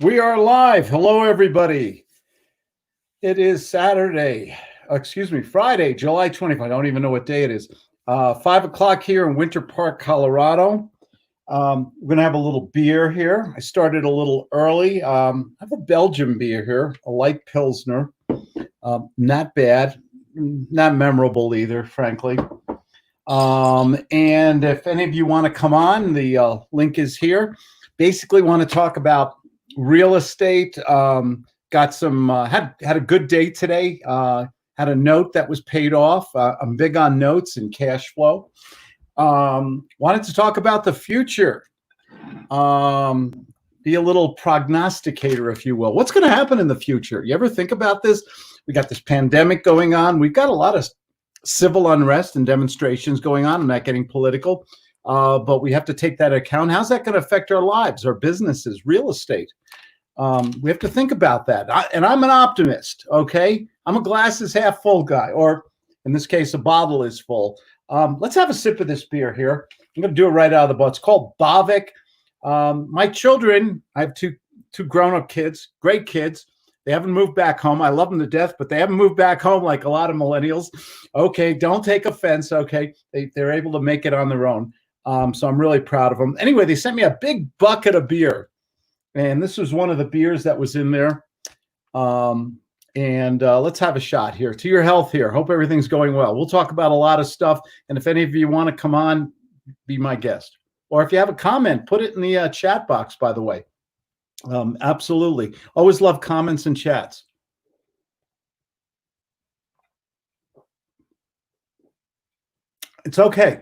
We are live. Hello, everybody. It is Friday, July 20th. I don't even know what day it is. 5 o'clock here in Winter Park, Colorado. We're going to have a little beer here. I started a little early. I have a Belgian beer here, a light Pilsner. Not bad, not memorable either, frankly. And if any of you want to come on, the link is here. Basically want to talk about real estate. Got some, had a good day today. Had a note that was paid off. I'm big on notes and cash flow. Wanted to talk about the future. Be a little prognosticator, if you will. What's going to happen in the future? You ever think about this? We got this pandemic going on. We've got a lot of civil unrest and demonstrations going on. I'm not getting political, but we have to take that into account. How's that going to affect our lives, our businesses, real estate? We have to think about that. And I'm an optimist, okay? I'm a glass is half full guy, or in this case, a bottle is full. Let's have a sip of this beer here. I'm going to do it right out of the bottle. It's called Bavic. My children, I have two grown-up kids, great kids. They haven't moved back home. I love them to death, but they haven't moved back home like a lot of millennials. Okay, don't take offense, okay? They're able to make it on their own. So I'm really proud of them. Anyway, they sent me a big bucket of beer. And this was one of the beers that was in there. Let's have a shot here. To your health here. Hope everything's going well. We'll talk about a lot of stuff. And if any of you want to come on, be my guest. Or if you have a comment, put it in the chat box, by the way. Absolutely. Always love comments and chats. It's okay.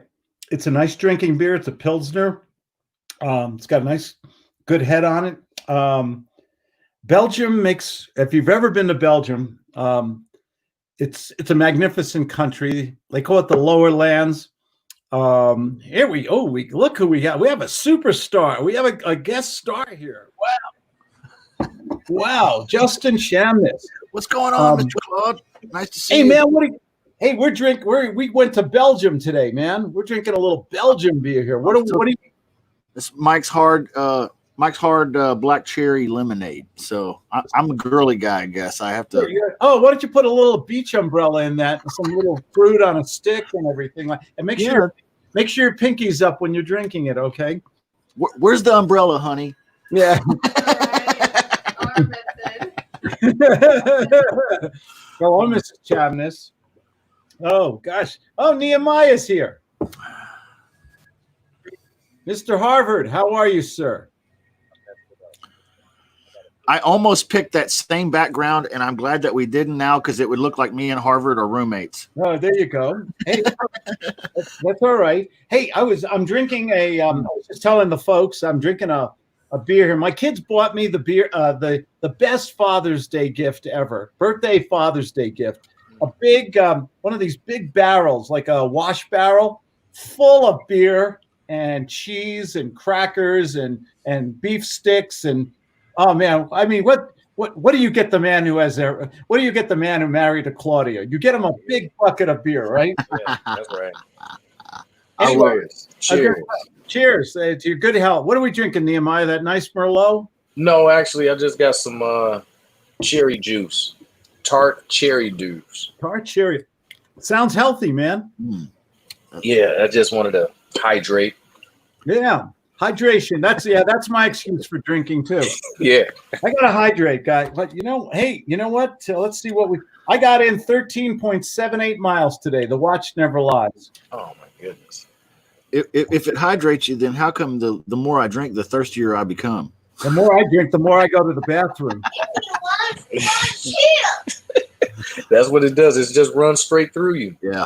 It's a nice drinking beer. It's a Pilsner. It's got a nice, good head on it. Belgium makes, if you've ever been to Belgium, it's a magnificent country. They call it the Lower Lands. Here we look who we got. We have a superstar. We have a guest star here. Wow, Justin Shamness. What's going on, Mr. Claude? Nice to see you. Hey, man, we went to Belgium today, man. We're drinking a little Belgian beer here. What do you? This Mike's Hard black cherry lemonade. So I'm a girly guy, I guess. I have to. Oh, why don't you put a little beach umbrella in that, and some little fruit on a stick and everything, and make sure your pinky's up when you're drinking it. Okay. Where's the umbrella, honey? Yeah. Go on, Mrs. Chavness. Oh gosh. Oh, Nehemiah's here. Mr. Harvard, how are you, sir? I almost picked that same background, and I'm glad that we didn't now, because it would look like me and Harvard are roommates. Oh, there you go. Hey, that's all right. Hey, I'm drinking I was just telling the folks I'm drinking a beer here. My kids bought me the beer, the best Father's Day gift ever. Birthday Father's Day gift. A big one of these big barrels, like a wash barrel, full of beer and cheese and crackers and beef sticks and oh man, I mean, what do you get the man who has there? What do you get the man who married a Claudia? You get him a big bucket of beer, right? Yeah, that's right. Anyway, cheers. Cheers to your good health. What are we drinking, Nehemiah? That nice Merlot? No, actually, I just got some cherry juice, tart cherry juice. Tart cherry. Sounds healthy, man. Yeah, I just wanted to hydrate. Yeah. Hydration. That's my excuse for drinking too. Yeah. I gotta hydrate, guys. But hey, you know what? Let's see what I got in 13.78 miles today. The watch never lies. Oh my goodness. If it hydrates you, then how come the more I drink, the thirstier I become? The more I drink, the more I go to the bathroom. That's what it does. It just runs straight through you. Yeah.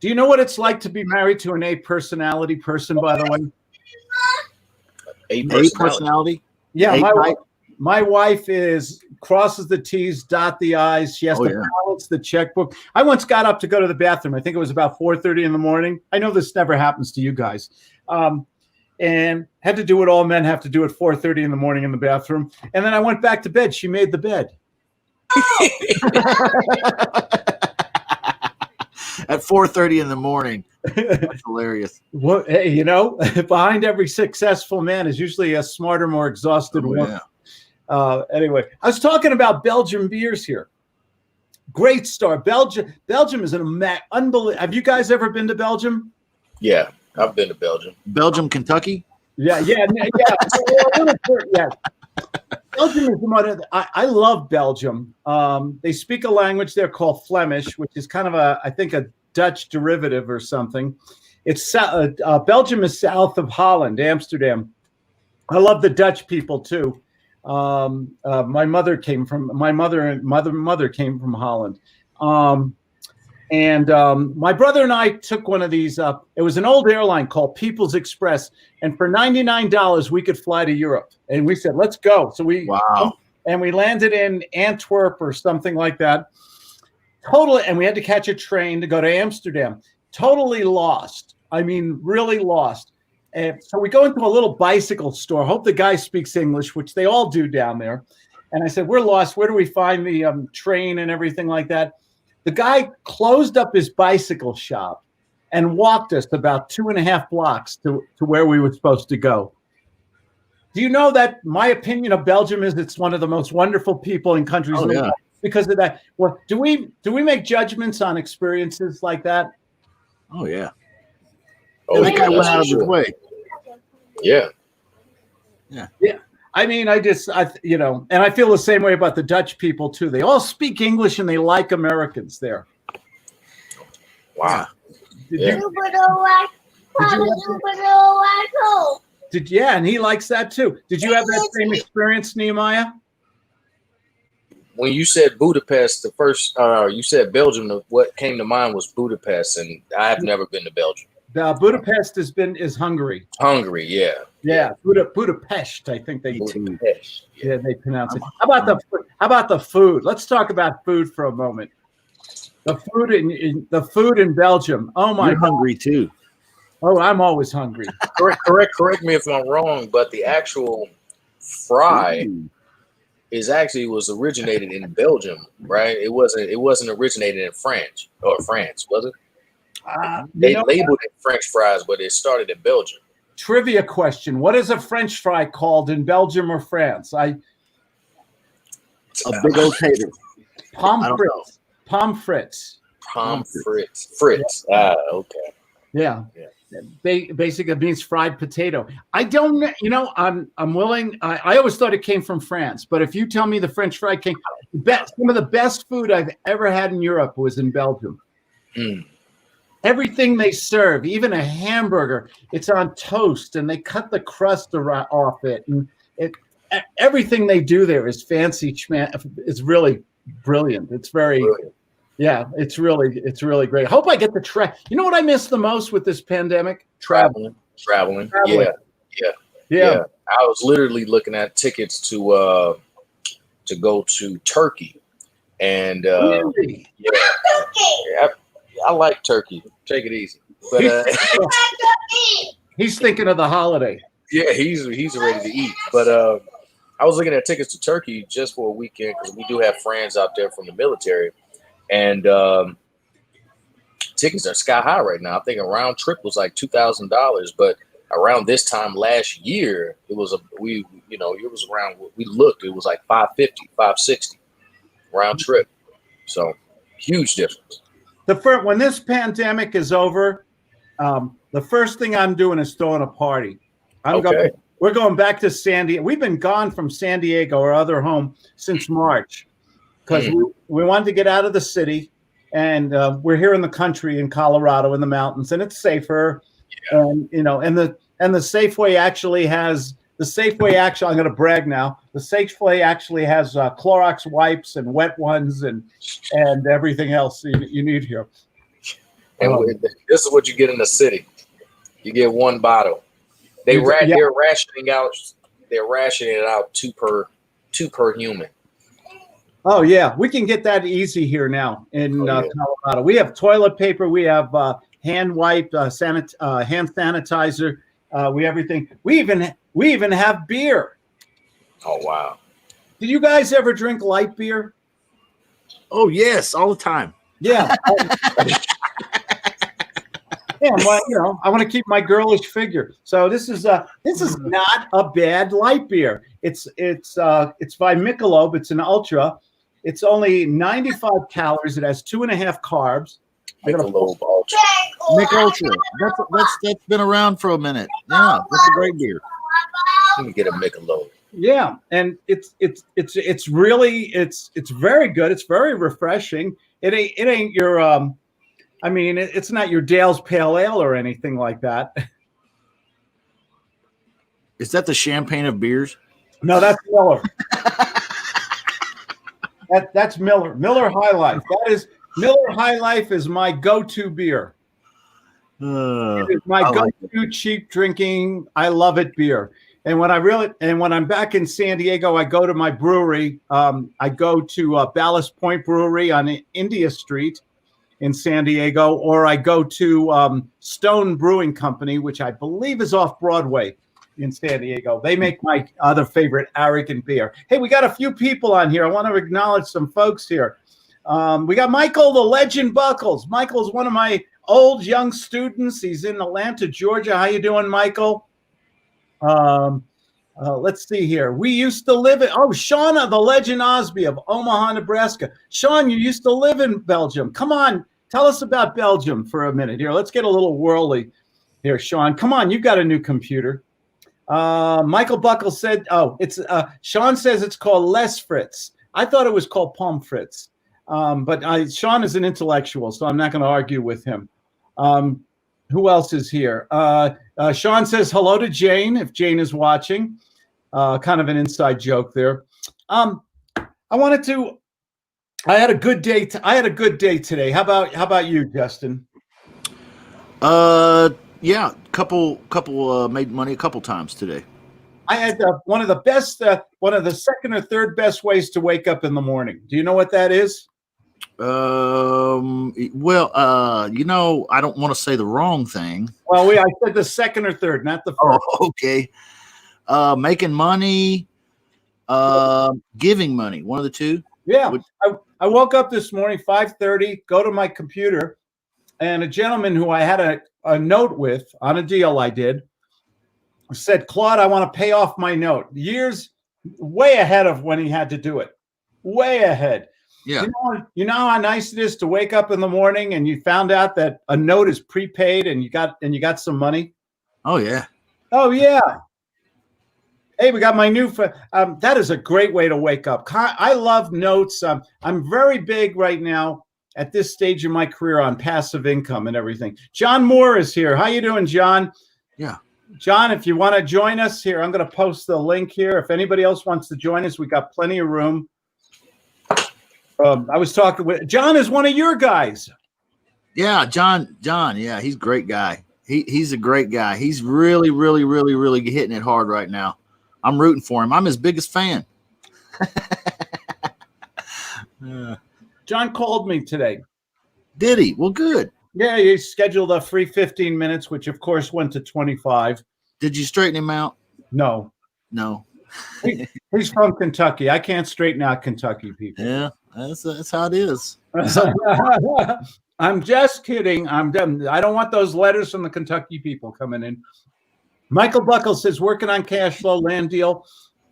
Do you know what it's like to be married to an A personality person, by the way? A personality? Yeah, my wife crosses the T's, dot the I's. She has to balance the checkbook. I once got up to go to the bathroom. I think it was about 4:30 in the morning. I know this never happens to you guys. And had to do what all men have to do at 4:30 in the morning in the bathroom. And then I went back to bed. She made the bed. At 4:30 in the morning. That's hilarious. Well, hey, behind every successful man is usually a smarter, more exhausted woman. Anyway, I was talking about Belgian beers here. Great start. Belgium is an unbelievable. Have you guys ever been to Belgium? Yeah, I've been to Belgium. Belgium, Kentucky. Yeah. Yeah. Belgium is one of I love Belgium. They speak a language there called Flemish, which is kind of I think a Dutch derivative or something. It's Belgium is south of Holland, Amsterdam. I love the Dutch people too. My mother came from Holland. My brother and I took one of these. It was an old airline called People's Express, and for $99 we could fly to Europe. And we said, "Let's go!" So we landed in Antwerp or something like that. Totally, and we had to catch a train to go to Amsterdam. Totally lost. I mean, really lost. And so we go into a little bicycle store. Hope the guy speaks English, which they all do down there. And I said, "We're lost. Where do we find the train and everything like that?" The guy closed up his bicycle shop and walked us about 2.5 blocks to where we were supposed to go. Do you know that my opinion of Belgium is it's one of the most wonderful people in countries in the world because of that? Well, do we make judgments on experiences like that? Oh yeah. Oh, that guy went out of his way. Yeah. I mean, and I feel the same way about the Dutch people too. They all speak English and they like Americans there. Wow. And he likes that too. Did you have that same experience, Nehemiah? When you said Budapest, the first, you said Belgium, what came to mind was Budapest, and I have never been to Belgium. Budapest is Hungary. Hungary, yeah. Yeah, Budapest, I think they Budapest. Yeah, they pronounce it. How about the food? Let's talk about food for a moment. The food in Belgium. Oh my! You're hungry too. Oh, I'm always hungry. Correct me if I'm wrong, but the actual fry was originated in Belgium, right? It wasn't originated in France, was it? They labeled it French fries, but it started in Belgium. Trivia question: what is a French fry called in Belgium or France? A big old tater. Pommes frites. Fritz. Okay. Yeah. Basically, it means fried potato. I don't. I'm willing. I always thought it came from France, but if you tell me the French fry came, some of the best food I've ever had in Europe was in Belgium. Everything they serve, even a hamburger, it's on toast, and they cut the crust off it, and everything they do there is fancy. It's really brilliant. It's very, it's really great. I hope I get to try. You know what I miss the most with this pandemic? Traveling. Yeah. I was literally looking at tickets to go to Turkey, and really? I like Turkey. Take it easy. But he's thinking of the holiday. Yeah, he's ready to eat. But I was looking at tickets to Turkey just for a weekend because we do have friends out there from the military, and tickets are sky high right now. I think a round trip was like $2,000, but around this time last year, it was it was around. We looked, it was like $550, $560 round trip. So huge difference. When this pandemic is over, the first thing I'm doing is throwing a party. We're going back to San Diego. We've been gone from San Diego, our other home, since March because we wanted to get out of the city, and we're here in the country in Colorado in the mountains, and it's safer. Yeah. And the Safeway actually has. The Safeway I'm going to brag now. The Safeway actually has Clorox wipes and wet ones and everything else you need here. And this is what you get in the city. You get one bottle. They're rationing it out two per human. Oh yeah, we can get that easy here now in Colorado. We have toilet paper. We have hand wipe, hand sanitizer. We have everything. We even have beer. Oh, wow. Did you guys ever drink light beer? Oh, yes, all the time. Yeah. Yeah, well, I want to keep my girlish figure. So this is not a bad light beer. It's by Michelob. It's an ultra. It's only 95 calories. It has 2.5 carbs. Michelob Ultra. Mick Ultra. That's been around for a minute. Yeah, that's a great beer. Let me get a Michelob. Yeah, and it's really very good. It's very refreshing. It ain't your it's not your Dale's Pale Ale or anything like that. Is that the champagne of beers? No, that's Miller. That's Miller. Miller High Life. Miller High Life is my go-to beer. It is my go-to cheap drinking. I love it beer. And when I'm back in San Diego, I go to my brewery. I go to Ballast Point Brewery on India Street in San Diego, or I go to Stone Brewing Company, which I believe is off Broadway in San Diego. They make my other favorite arrogant beer. Hey, we got a few people on here. I want to acknowledge some folks here. We got Michael, the legend Buckles. Michael's one of my old young students. He's in Atlanta, Georgia. How you doing, Michael? Let's see here. We used to live in, Shauna, the legend Osby of Omaha, Nebraska. Sean, you used to live in Belgium. Come on, tell us about Belgium for a minute here. Let's get a little whirly here, Sean. Come on, you've got a new computer. Michael Buckles said, Sean says it's called Les Fritz. I thought it was called Palm Fritz. But Sean is an intellectual, so I'm not going to argue with him. Who else is here? Sean says hello to Jane, if Jane is watching. Kind of an inside joke there. I had a good day. I had a good day today. How about you, Justin? Yeah, couple made money a couple times today. I had one of the second or third best ways to wake up in the morning. Do you know what that is? Well, I don't want to say the wrong thing. Well, I said the second or third, not the first. Oh, okay. Making money, giving money, one of the two. Yeah. I woke up this morning, 5:30, go to my computer, and a gentleman who I had a note with on a deal I did said, Claude, I want to pay off my note. Years way ahead of when he had to do it. Way ahead. Yeah. You know how nice it is to wake up in the morning and you found out that a note is prepaid and you got some money? Oh yeah. Oh yeah. Hey, we got my new that is a great way to wake up. I love notes. I'm very big right now at this stage of my career on passive income and everything. John Moore is here. How you doing, John? Yeah. John, if you want to join us here, I'm going to post the link here. If anybody else wants to join us, we got plenty of room. I was talking with John is one of your guys. Yeah, John. Yeah, he's a great guy. He's a great guy. He's really, really, really, really hitting it hard right now. I'm rooting for him. I'm his biggest fan. John called me today. Did he? Well, good. Yeah, he scheduled a free 15 minutes, which of course went to 25. Did you straighten him out? No. He's from Kentucky. I can't straighten out Kentucky people. Yeah, that's how it is. I'm just kidding. I'm done. I don't want those letters from the Kentucky people coming in. Michael Buckles says working on cash flow land deal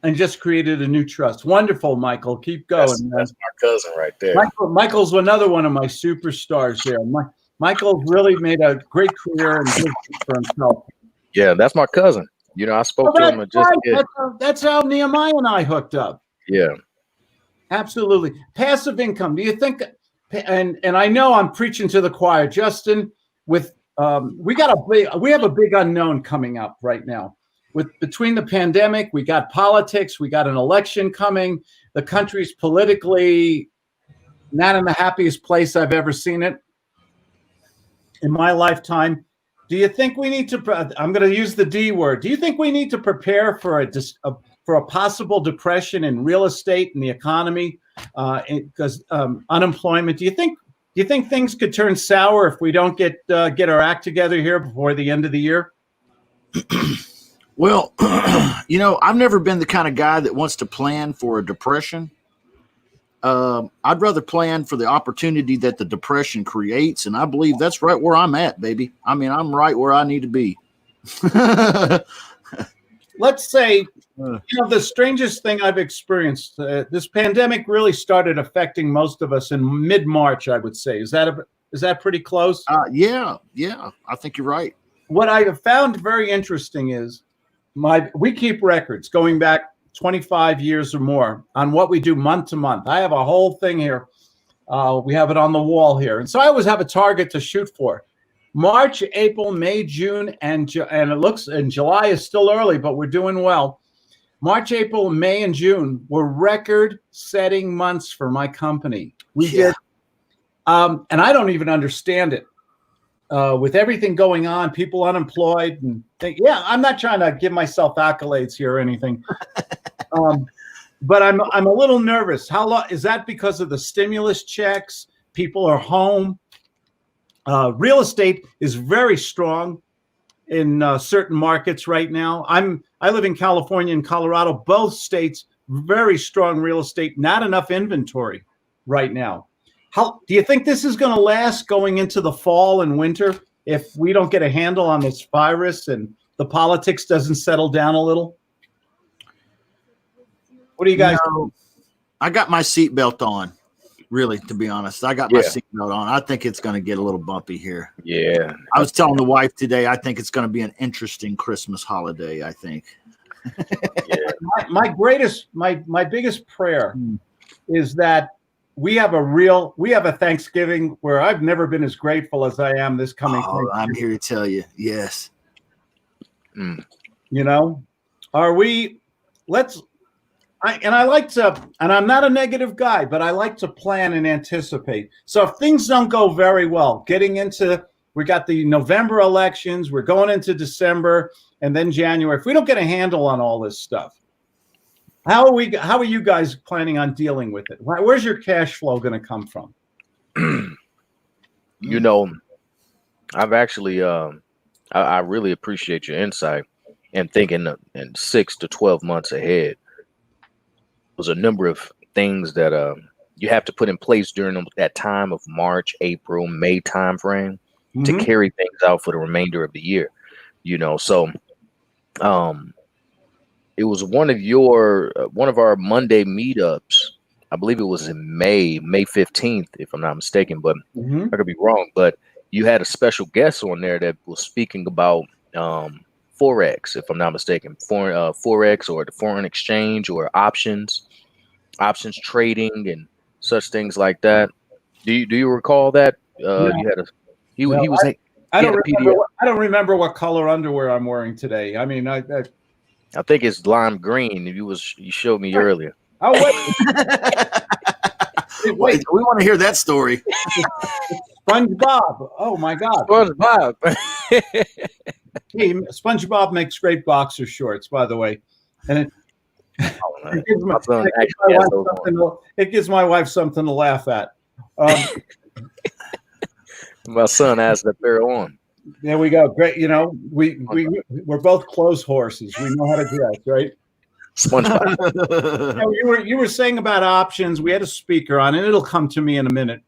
and just created a new trust. Wonderful, Michael. Keep going. That's my cousin right there. Michael's another one of my superstars there. Michael really made a great career and business for himself. Yeah, that's my cousin. I spoke to him just that's how Nehemiah and I hooked up. Yeah. Absolutely. Passive income. Do you think and I know I'm preaching to the choir, Justin, with we have a big unknown coming up right now. Between the pandemic, we got politics, we got an election coming. The country's politically not in the happiest place I've ever seen it in my lifetime. Do you think we need to? I'm going to use the D word. Do you think we need to prepare for a possible depression in real estate and the economy, because unemployment? Do you think things could turn sour if we don't get our act together here before the end of the year? Well, I've never been the kind of guy that wants to plan for a depression. I'd rather plan for the opportunity that the depression creates, and I believe that's right where I'm at, baby. I mean, I'm right where I need to be. Let's say, the strangest thing I've experienced, this pandemic really started affecting most of us in mid-March, I would say. Is that pretty close? Yeah, I think you're right. What I have found very interesting is we keep records going back 25 years or more on what we do month to month. I have a whole thing here. We have it on the wall here. And so I always have a target to shoot for. March, April, May, June, and July is still early, but we're doing well. March, April, May, and June were record-setting months for my company. We did, and I don't even understand it. With everything going on, people unemployed, and I'm not trying to give myself accolades here or anything, but I'm a little nervous. How long is that? Because of the stimulus checks? People are home. Real estate is very strong in certain markets right now. I live in California and Colorado, both states, very strong real estate, not enough inventory right now. How do you think this is going to last going into the fall and winter if we don't get a handle on this virus and the politics doesn't settle down a little? What do you guys? I got my seatbelt on. Really, to be honest, I got my seatbelt on. I think it's going to get a little bumpy here. Yeah. I was telling the wife today, I think it's going to be an interesting Christmas holiday, I think. Yeah. My biggest prayer is that we have a Thanksgiving where I've never been as grateful as I am this coming. I'm here to tell you. Yes. And I'm not a negative guy, but I like to plan and anticipate. So if things don't go very well, we got the November elections, we're going into December and then January. If we don't get a handle on all this stuff, how are you guys planning on dealing with it? Where's your cash flow going to come from? I've actually, I really appreciate your insight and thinking in 6 to 12 months ahead. There's a number of things that you have to put in place during that time of March, April, May timeframe to carry things out for the remainder of the year. So it was one of our Monday meetups. I believe it was in May 15th, if I'm not mistaken, but I could be wrong. But you had a special guest on there that was speaking about Forex, if I'm not mistaken, Forex or the foreign exchange or options trading and such things like that. Do you recall that? You had a I don't remember what color underwear I'm wearing today. I mean, I think it's lime green. You showed me earlier. Oh wait. We want to hear that story. SpongeBob. Oh my God. SpongeBob. Hey, SpongeBob makes great boxer shorts, by the way, and it gives my wife something to laugh at. My son has that pair on. There we go. Great. We're both clothes horses. We know how to dress, right? SpongeBob. You were saying about options. We had a speaker on, and it'll come to me in a minute.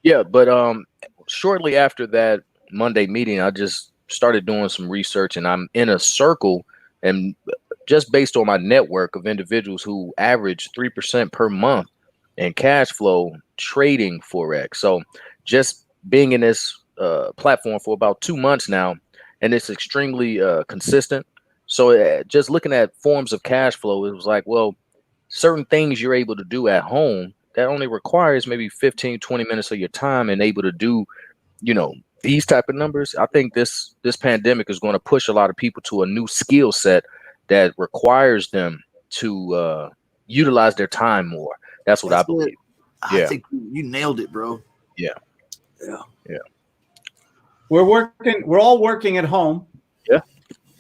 Yeah, but shortly after that Monday meeting, I just started doing some research, and I'm in a circle, and just based on my network of individuals who average 3% per month in cash flow trading Forex. So just being in this platform for about 2 months now, and it's extremely consistent. So just looking at forms of cash flow, it was like, well, certain things you're able to do at home that only requires maybe 15, 20 minutes of your time and able to do, these type of numbers. I think this pandemic is going to push a lot of people to a new skill set that requires them to utilize their time more. That's what I believe. I think you nailed it, bro. Yeah. We're all working at home. Yeah.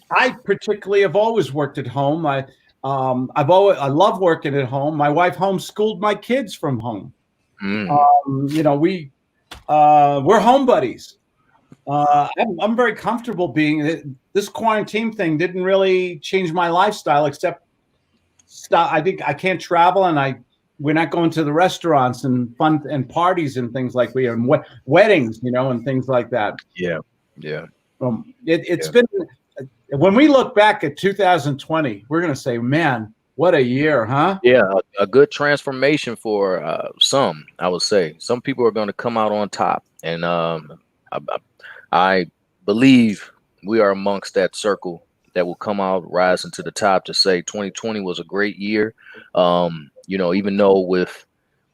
I particularly have always worked at home. I love working at home. My wife homeschooled my kids from home. We're home buddies. I'm very comfortable being. This quarantine thing didn't really change my lifestyle, except I think I can't travel, and we're not going to the restaurants and fun and parties and things like we are, and weddings, and things like that. Yeah. It's been, when we look back at 2020, we're going to say, man, what a year, huh? Yeah, a good transformation for some, I would say. Some people are going to come out on top, and I believe we are amongst that circle that will come out rising to the top to say 2020 was a great year. Even though with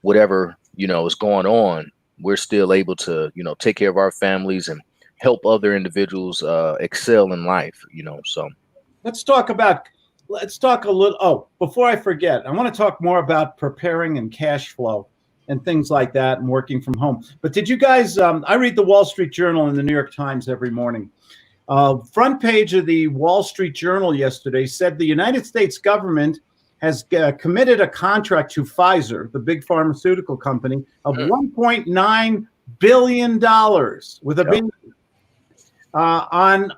whatever is going on, we're still able to take care of our families and help other individuals excel in life. So let's talk a little. Oh, before I forget, I want to talk more about preparing and cash flow and things like that and working from home. But did you guys, I read the Wall Street Journal and the New York Times every morning. Front page of the Wall Street Journal yesterday said the United States government has committed a contract to Pfizer, the big pharmaceutical company, of $1.9 billion with a big on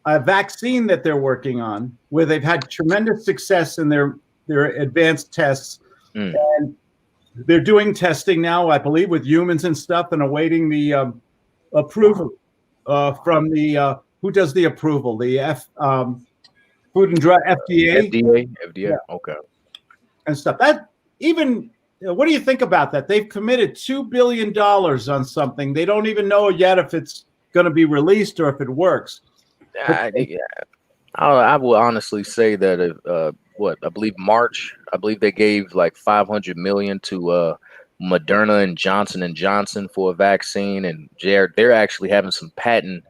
a vaccine that they're working on, where they've had tremendous success in their advanced tests. And they're doing testing now, I believe, with humans and stuff, and awaiting the approval from the who does the approval? The Food and Drug FDA. FDA. Okay. And stuff. That even. What do you think about that? They've committed $2 billion on something. They don't even know yet if it's going to be released or if it works. I will honestly say that I believe March. I believe they gave like $500 million to Moderna and Johnson & Johnson for a vaccine, and they're actually having some patent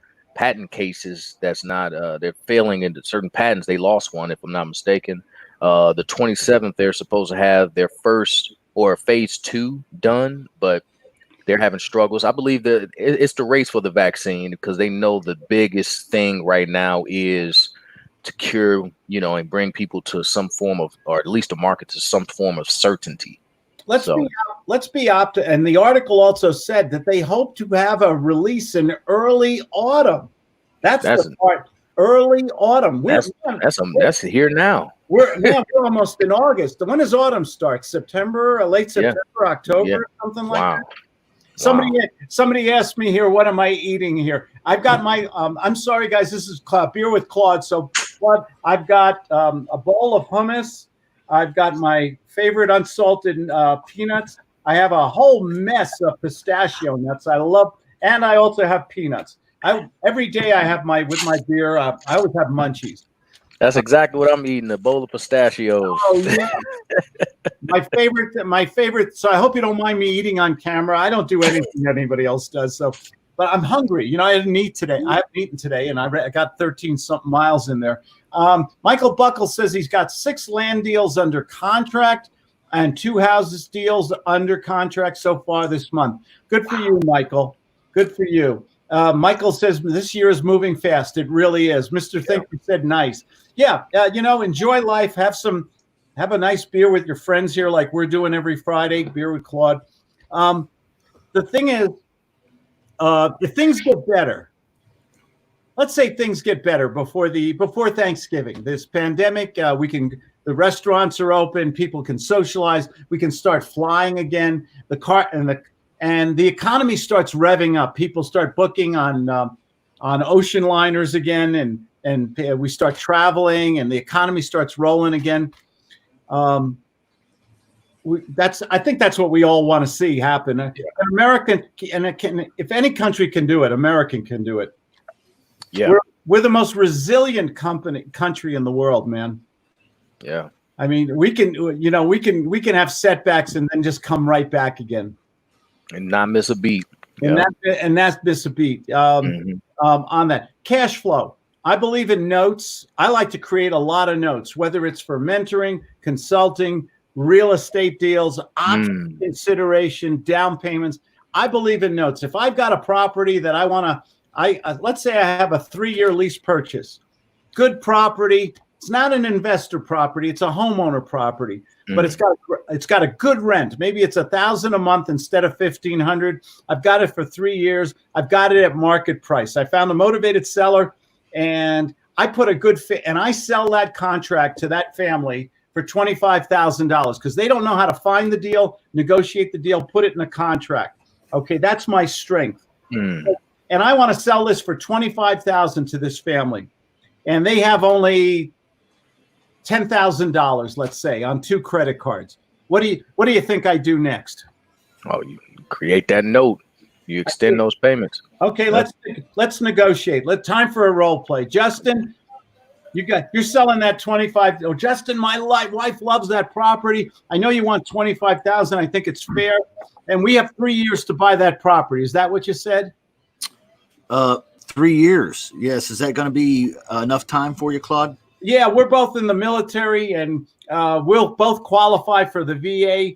cases that's not they're failing into certain patents. They lost one, if I'm not mistaken. The 27th, they're supposed to have their first or phase 2 done, but they're having struggles. I believe that it's the race for the vaccine, because they know the biggest thing right now is to cure, and bring people to some form of, or at least the market to some form of certainty. Let's be optimistic. And the article also said that they hope to have a release in early autumn. That's the part. Early autumn. That's here now. We're almost in August. When does autumn start? September, late September, October, something like that. Somebody asked me here, what am I eating here? I've got my, I'm sorry, guys, this is Beer with Claude. So, Claude, I've got a bowl of hummus. I've got my favorite unsalted peanuts. I have a whole mess of pistachio nuts. I love, and I also have peanuts. Every day I have with my beer, I always have munchies. That's exactly what I'm eating, a bowl of pistachios. Oh, yeah. my favorite. So I hope you don't mind me eating on camera. I don't do anything that anybody else does. So, but I'm hungry. I didn't eat today. I haven't eaten today, and I got 13-something miles in there. Michael Buckle says he's got 6 land deals under contract and 2 houses deals under contract so far this month. Good for you, Michael. Good for you. Michael says this year is moving fast. It really is. Mr. Thinker said nice. Yeah, enjoy life. Have a nice beer with your friends here, like we're doing every Friday. Beer with Claude. The thing is, if things get better, let's say things get better before Thanksgiving. This pandemic, the restaurants are open. People can socialize. We can start flying again. And the economy starts revving up. People start booking on ocean liners again, and we start traveling, and the economy starts rolling again. I think that's what we all want to see happen. Yeah. If any country can do it, American can do it. Yeah, we're the most resilient country in the world, man. Yeah, I mean, we can have setbacks and then just come right back again. And not miss a beat. And that's miss a beat. On that cash flow, I believe in notes. I like to create a lot of notes, whether it's for mentoring, consulting, real estate deals, option consideration, down payments. I believe in notes. If I've got a property that I want to, let's say I have a 3-year lease purchase, good property. It's not an investor property. It's a homeowner property, but it's got a good rent. Maybe it's $1,000 a month instead of $1,500. I've got it for 3 years. I've got it at market price. I found a motivated seller, and I put a good fit, and I sell that contract to that family for $25,000 because they don't know how to find the deal, negotiate the deal, put it in a contract. Okay, that's my strength. And I want to sell this for $25,000 to this family. And they have only $10,000, let's say, on 2 credit cards. What do you think I do next? Oh, you create that note. You extend those payments. Okay, let's negotiate. Time for a role play. Justin, you're selling that 25. Oh, Justin, my wife loves that property. I know you want 25,000. I think it's fair. And we have 3 years to buy that property. Is that what you said? 3 years. Yes. Is that going to be enough time for you, Claude? Yeah, we're both in the military, and we'll both qualify for the VA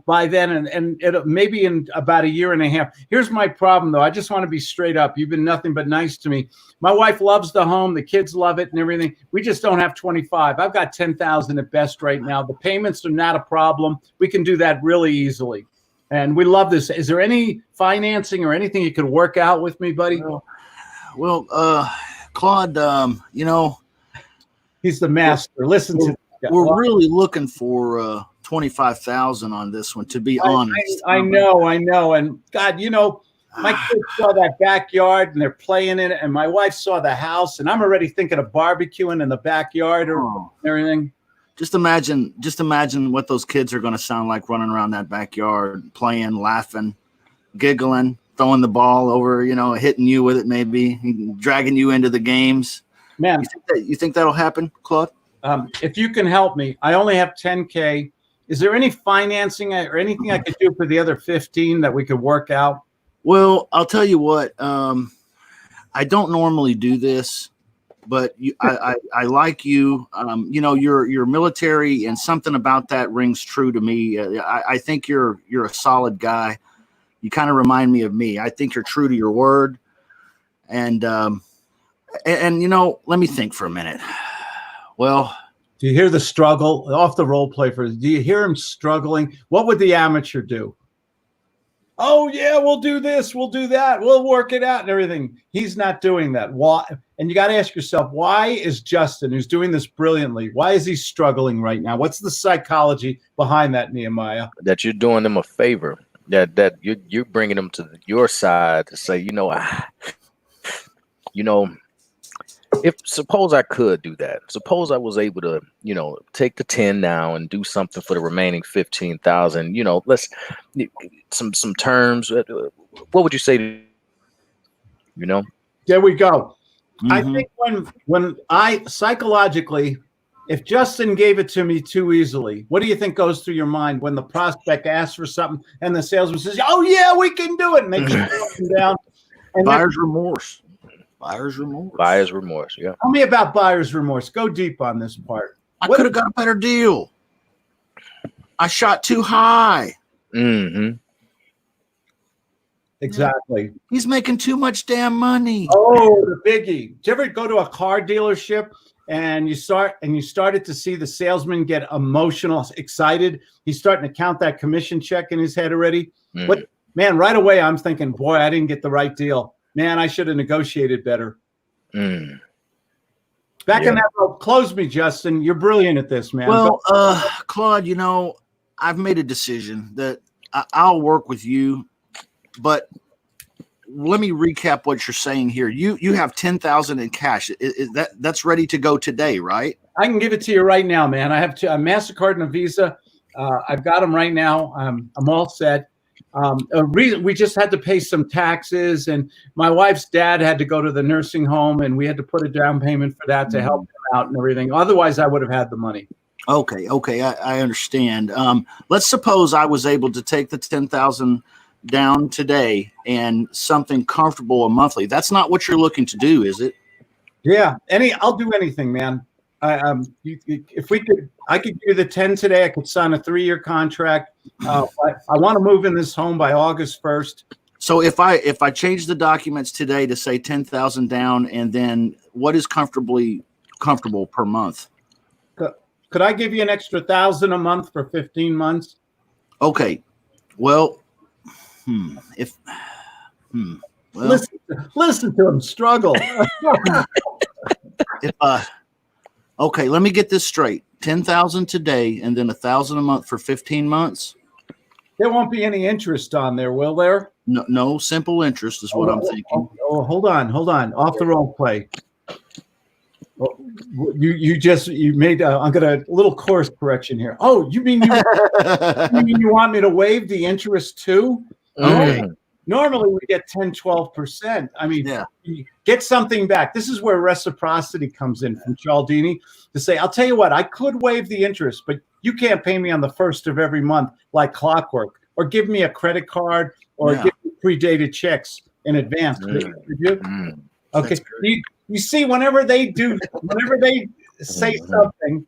by then, and it'll maybe in about a year and a half. Here's my problem, though. I just want to be straight up. You've been nothing but nice to me. My wife loves the home. The kids love it and everything. We just don't have 25. I've got 10,000 at best right now. The payments are not a problem. We can do that really easily. And we love this. Is there any financing or anything you could work out with me, buddy? Well, Claude, he's the master. Listen to we're really looking for 25,000 on this one, to be honest. I know. And God, my kids saw that backyard and they're playing in it, and my wife saw the house, and I'm already thinking of barbecuing in the backyard or everything. Just imagine what those kids are going to sound like running around that backyard, playing, laughing, giggling, throwing the ball over, hitting you with it, maybe dragging you into the games. Man, you think that'll happen, Claude? If you can help me, I only have 10K. Is there any financing or anything I could do for the other 15 that we could work out? Well, I'll tell you what. I don't normally do this, but I like you. You're military, and something about that rings true to me. I think you're a solid guy. You kind of remind me of me. I think you're true to your word, and let me think for a minute. Well, do you hear the struggle off the role play do you hear him struggling? What would the amateur do? Oh yeah, we'll do this, we'll do that, we'll work it out and everything. He's not doing that. Why? And you got to ask yourself, why is Justin, who's doing this brilliantly, why is he struggling right now? What's the psychology behind that, Nehemiah? That you're doing them a favor. That you're bringing them to your side to say, if suppose I could do that, suppose I was able to, take the 10 now and do something for the remaining 15,000, let's some terms. What would you say? There we go. Mm-hmm. I think when I psychologically, if Justin gave it to me too easily, what do you think goes through your mind when the prospect asks for something and the salesman says, "Oh yeah, we can do it," and they jump up and down? And buyer's remorse. Buyer's remorse. Buyer's remorse. Yeah. Tell me about buyer's remorse. Go deep on this part. I could have got a better deal. I shot too high. Mm-hmm. Exactly. He's making too much damn money. Oh, the biggie. Did you ever go to a car dealership and you started to see the salesman get emotional, excited? He's starting to count that commission check in his head already. Man, right away I'm thinking, boy, I didn't get the right deal. Man, I should have negotiated better. Back in that row, close me, Justin. You're brilliant at this, man. Well, Claude, I've made a decision that I'll work with you, but let me recap what you're saying here. You have 10,000 in cash. That's ready to go today, right? I can give it to you right now, man. I have a MasterCard and a Visa. I've got them right now. I'm all set. We just had to pay some taxes, and my wife's dad had to go to the nursing home, and we had to put a down payment for that to help him out and everything. Otherwise, I would have had the money. Okay, I understand. Let's suppose I was able to take the 10,000 down today and something comfortable a monthly. That's not what you're looking to do, is it? Yeah, I'll do anything, man. If we could, I could give you the 10 today. I could sign a 3-year contract. I want to move in this home by August 1st. So if I change the documents today to say 10,000 down, and then what is comfortable per month? Could I give you an extra 1,000 a month for 15 months? Okay. Well, Listen to him struggle. Okay, let me get this straight. 10,000 today and then 1,000 a month for 15 months. There won't be any interest on there, will there? No simple interest is what I'm thinking. Oh, hold on. Off the role play. Oh, you made. I'm gonna a little course correction here. Oh, you mean you want me to waive the interest too? Okay. Normally we get 10-12%. I mean, get something back. This is where reciprocity comes in from Cialdini to say, I'll tell you what, I could waive the interest, but you can't pay me on the first of every month like clockwork, or give me a credit card, or give me predated checks in advance. Could you? Okay. You see, whenever they say something,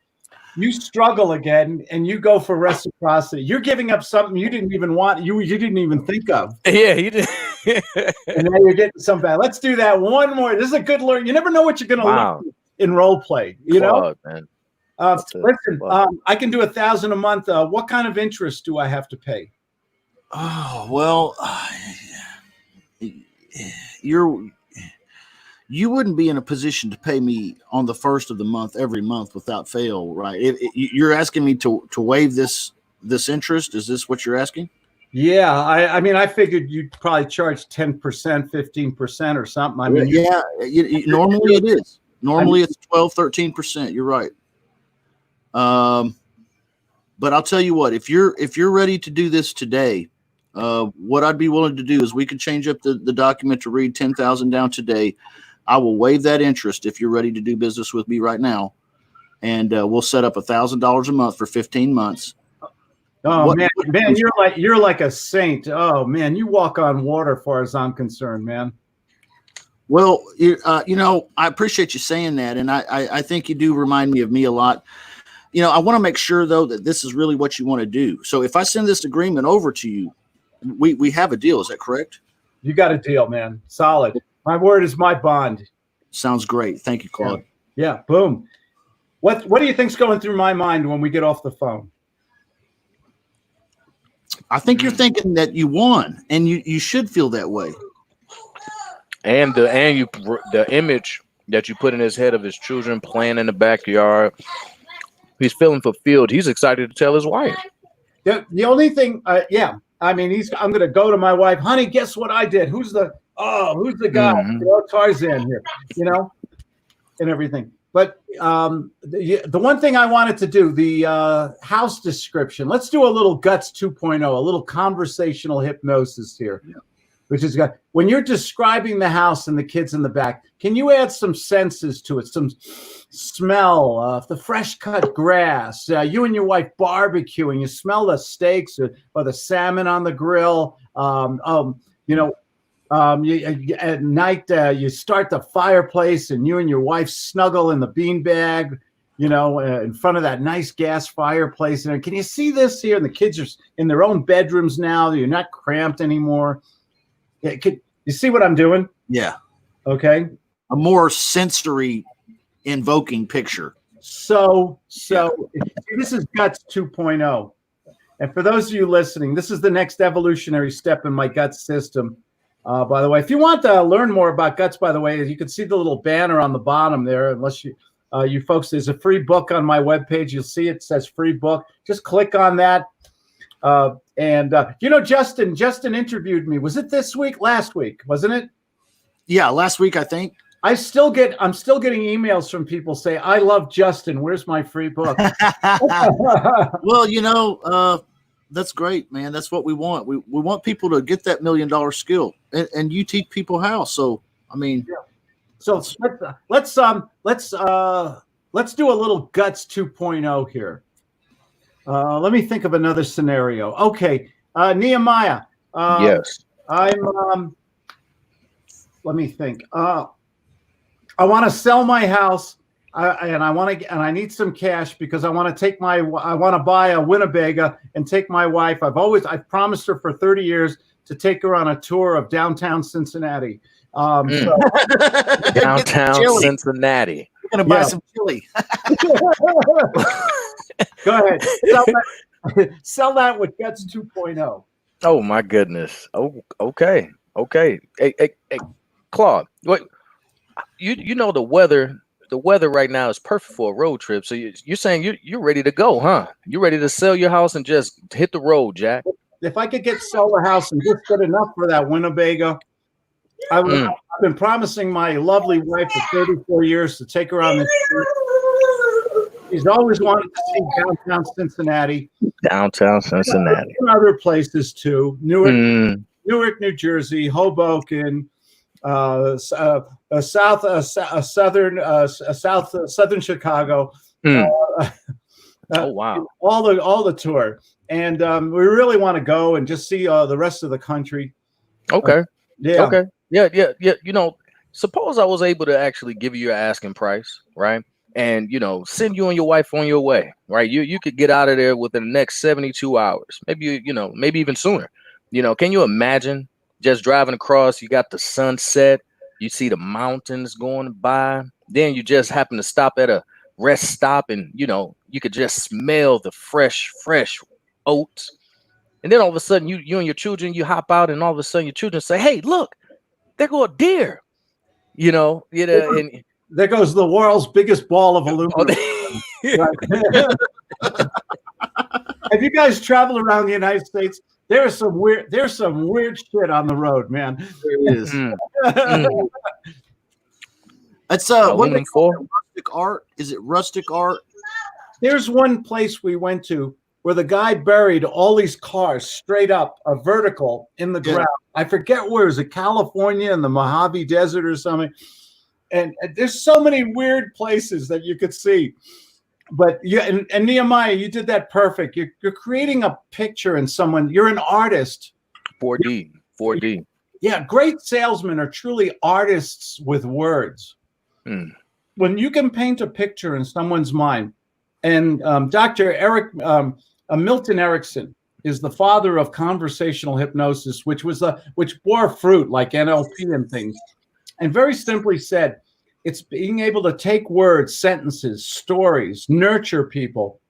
you struggle again and you go for reciprocity. You're giving up something you didn't even want, you didn't even think of. Yeah, you did. And now you're getting some back. Let's do that one more. This is a good learn. You never know what you're going to learn in role play. You know, man. Listen, I can do 1,000 a month. What kind of interest do I have to pay? Oh, well, you wouldn't be in a position to pay me on the first of the month every month without fail, right? You're asking me to waive this interest. Is this what you're asking? Yeah, I mean, I figured you'd probably charge 10%, 15% or something. I mean, yeah, normally it is. Normally it's 12, 13%. You're right. But I'll tell you what, if you're ready to do this today, what I'd be willing to do is we could change up the document to read 10,000 down today. I will waive that interest if you're ready to do business with me right now, and we'll set up $1,000 a month for 15 months. Oh man, you're like a saint. Oh man, you walk on water, as far as I'm concerned, man. Well, I appreciate you saying that, and I think you do remind me of me a lot. I want to make sure though that this is really what you want to do. So if I send this agreement over to you, we have a deal. Is that correct? You got a deal, man. Solid. My word is my bond. Sounds great. Thank you, Claude. Yeah. Boom. What do you think's going through my mind when we get off the phone? I think you're thinking that you won, and you should feel that way. And the image that you put in his head of his children playing in the backyard, he's feeling fulfilled. He's excited to tell his wife. The only thing, I mean, I'm going to go to my wife, honey, guess what I did? Who's the guy? Mm-hmm. Tarzan here, and everything. But the one thing I wanted to do, the house description, let's do a little Guts 2.0, a little conversational hypnosis here, which is when you're describing the house and the kids in the back, can you add some senses to it, some smell of the fresh cut grass, you and your wife barbecuing, you smell the steaks or the salmon on the grill, at night, you start the fireplace and you and your wife snuggle in the beanbag, in front of that nice gas fireplace. And can you see this here? And the kids are in their own bedrooms now. You're not cramped anymore. You see what I'm doing? Yeah. Okay. A more sensory invoking picture. So this is Guts 2.0. And for those of you listening, this is the next evolutionary step in my Guts system. By the way, if you want to learn more about Guts, by the way, you can see the little banner on the bottom there. Unless you folks, there's a free book on my webpage. You'll see it says free book. Just click on that. Justin interviewed me. Was it this week? Last week, wasn't it? Yeah, last week, I think. I'm still getting emails from people say, I love Justin. Where's my free book? Well, that's great, man. That's what we want. We want people to get that $1 million skill, and you teach people how. So, I mean, so let's do a little Guts 2.0 here. Let me think of another scenario. Okay, Nehemiah. Yes. Let me think. I want to sell my house. And I need some cash because I want to buy a Winnebago and take my wife. I've promised her for 30 years to take her on a tour of downtown Cincinnati. Downtown Cincinnati. We're going to buy some chili. Go ahead. Sell that with Guts 2.0. Oh my goodness. Oh, okay. Hey, Claude, wait, you know the weather the weather right now is perfect for a road trip. So you're saying you're ready to go, huh? You're ready to sell your house and just hit the road, Jack. If I could sell the house and just get enough for that Winnebago, I've been promising my lovely wife for 34 years to take her on this trip. She's always wanted to see downtown Cincinnati. Downtown Cincinnati. And other places too. Newark, New Jersey, Hoboken, southern Chicago. Oh wow! All the tour, and we really want to go and just see the rest of the country. Okay. Yeah. Okay. Yeah. You know, suppose I was able to actually give you your asking price, right? And send you and your wife on your way, right? You could get out of there within the next 72 hours, maybe maybe even sooner. Can you imagine just driving across? You got the sunset, you see the mountains going by, then you just happen to stop at a rest stop, and you could just smell the fresh oats, and then all of a sudden you and your children, you hop out, and all of a sudden your children say, "Hey, look, there go a deer," and there goes the world's biggest ball of aluminum. Have you guys traveled around the United States? There's some weird shit on the road, man. There is. That's what they call it, rustic art. Is it rustic art? There's one place we went to where the guy buried all these cars straight up, a vertical in the ground. I forget where. Is it California in the Mojave Desert or something? And there's so many weird places that you could see. But and Nehemiah, you did that perfect. You're creating a picture in someone. You're an artist. 4D. Yeah, great salesmen are truly artists with words. When you can paint a picture in someone's mind, and Dr. Milton Erickson is the father of conversational hypnosis, which bore fruit like NLP and things. And very simply said, it's being able to take words, sentences, stories, nurture people,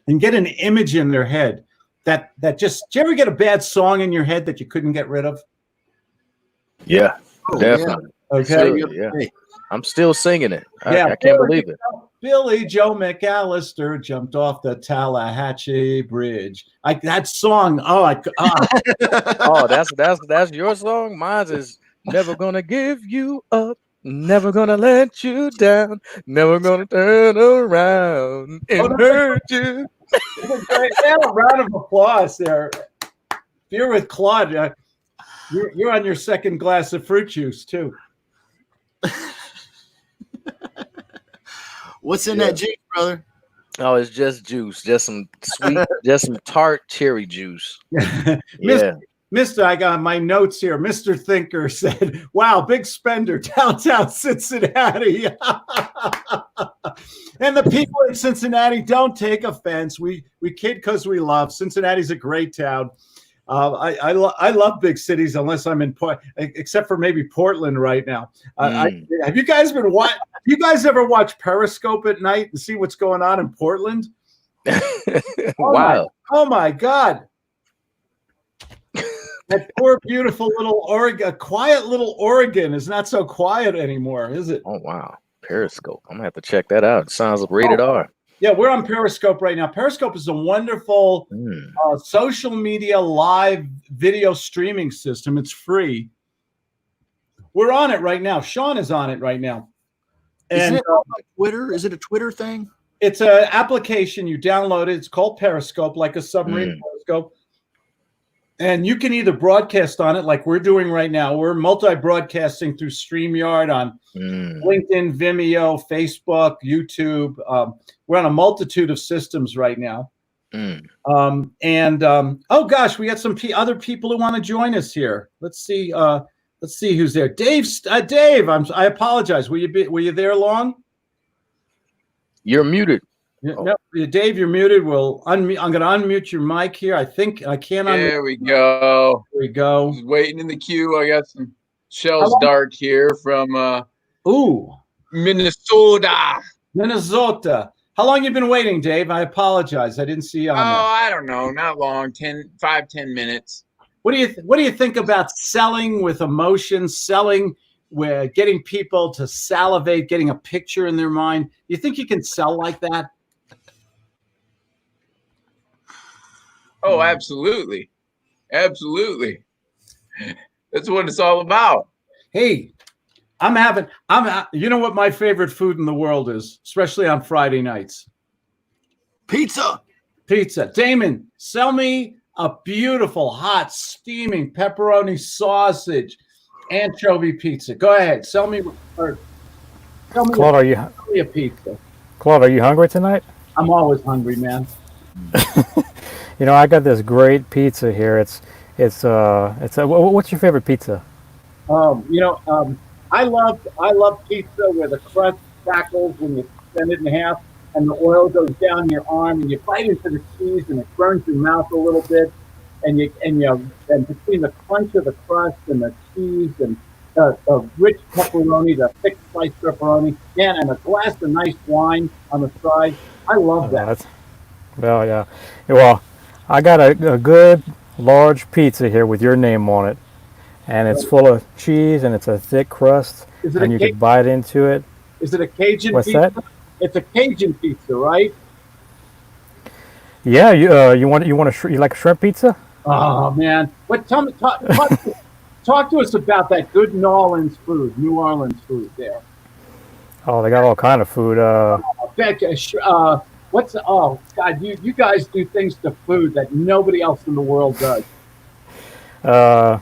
and get an image in their head that just. Did you ever get a bad song in your head that you couldn't get rid of? Yeah, definitely. Yeah. Okay. Yeah. I'm still singing it. I can't believe it. Billy Joe McAllister jumped off the Tallahatchie Bridge. That song. Oh, that's your song. Mine is "Never Gonna Give You Up, Never Gonna Let You Down, Never Gonna Turn Around and Hurt You." Yeah, a round of applause there. If you're with Claude, you're on your second glass of fruit juice too. What's in that juice, brother? Oh, it's just juice, just some sweet, just some tart cherry juice. Yeah. Mr. I got my notes here. Mr. Thinker said, "Wow, big spender, downtown Cincinnati." And the people in Cincinnati, don't take offense. We kid because we love. Cincinnati's a great town. I love big cities unless I'm in except for maybe Portland right now. Have you guys you guys ever watch Periscope at night and see what's going on in Portland? Wow. Oh my God. That poor, beautiful little Oregon, quiet little Oregon is not so quiet anymore, is it? Oh, wow. Periscope. I'm going to have to check that out. It sounds rated R. Yeah, we're on Periscope right now. Periscope is a wonderful social media live video streaming system. It's free. We're on it right now. Sean is on it right now. Isn't it like Twitter? Is it a Twitter thing? It's an application. You download it. It's called Periscope, like a submarine periscope. And you can either broadcast on it like we're doing right now. We're multi-broadcasting through StreamYard on LinkedIn, Vimeo, Facebook, YouTube. We're on a multitude of systems right now. Oh gosh, we got some other people who want to join us here. Let's see who's there. Dave, I apologize. Were you there long? You're muted. No, Dave, you're muted. I'm going to unmute your mic here. I think I can't. There we go. There we go. Just waiting in the queue. I got some Shell's Dark here from Minnesota. How long you been waiting, Dave? I apologize. I didn't see you on there. I don't know. Not long. 10 minutes. What do you think about selling with emotion, selling where getting people to salivate, getting a picture in their mind. You think you can sell like that? Oh, absolutely. Absolutely. That's what it's all about. Hey, you know what my favorite food in the world is, especially on Friday nights? Pizza. Pizza. Damon, sell me a beautiful, hot, steaming pepperoni sausage anchovy pizza. Go ahead. Sell me Claude, a pizza. Claude, are you hungry tonight? I'm always hungry, man. You know, I got this great pizza here. What's your favorite pizza? I love pizza where the crust crackles when you bend it in half and the oil goes down your arm and you bite into the cheese and it burns your mouth a little bit and between the crunch of the crust and the cheese and the rich pepperoni, the thick sliced pepperoni, man, and a glass of nice wine on the side. I love that. Well, yeah. Well, I got a good large pizza here with your name on it, and it's full of cheese and it's a thick crust, and you can bite into it. Is it a Cajun What's pizza? that? It's a Cajun pizza, right? Yeah. You like a shrimp pizza? Oh man! Talk to us about that good New Orleans food there. Oh, they got all kind of food. Oh God! You guys do things to food that nobody else in the world does. Yeah,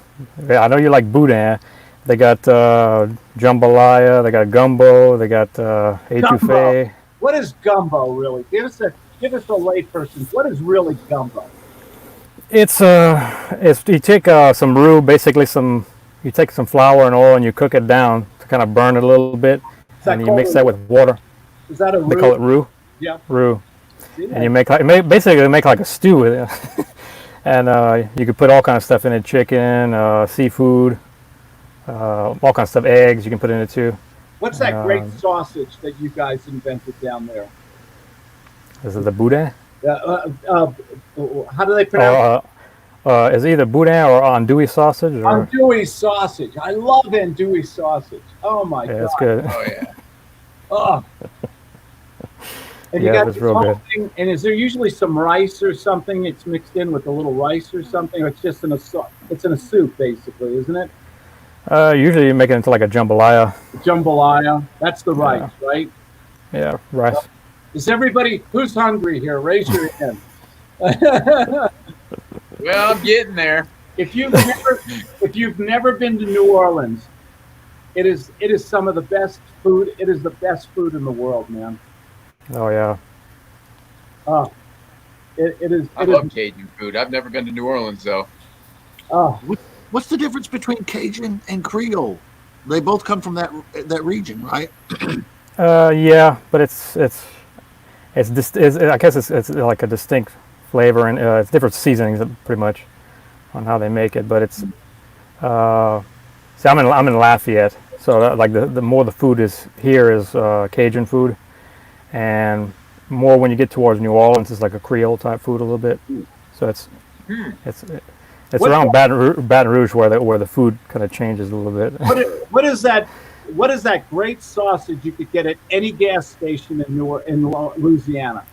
I know you like boudin. They got jambalaya. They got gumbo. They got etouffee. What is gumbo really? Give us a layperson. What is really gumbo? It's you take some roux, basically you take some flour and oil and you cook it down to kind of burn it a little bit, and you mix that with water. Is that a roux? They call it roux. Yeah. Roux. And you basically make like a stew with it. And you could put all kinds of stuff in it: chicken, seafood, all kinds of stuff, eggs. You can put in it too. What's that great sausage that you guys invented down there? Is it the boudin? How do they pronounce it? Is it either boudin or andouille sausage? Or... Andouille sausage. I love andouille sausage. Oh my God. That's good. Oh yeah. Oh. And yeah, it's real good. And is there usually some rice or something? It's mixed in with a little rice or something. Or it's just in a soup, basically, isn't it? Usually you make it into like a jambalaya. Jambalaya. That's the rice, right? Yeah, rice. Is everybody who's hungry here? Raise your hand. Well, I'm getting there. If you've never been to New Orleans, it is some of the best food. It is the best food in the world, man. Oh yeah. It is. I love Cajun food. I've never been to New Orleans though. What's the difference between Cajun and Creole? They both come from that region, right? Yeah, but I guess it's like a distinct flavor, and it's different seasonings pretty much on how they make it. But it's see, I'm in Lafayette, so the more the food is here is Cajun food, and more when you get towards New Orleans, it's like a Creole type food a little bit. So it's around Baton Rouge where the food kind of changes a little bit. What is that? What is that great sausage you could get at any gas station in Louisiana?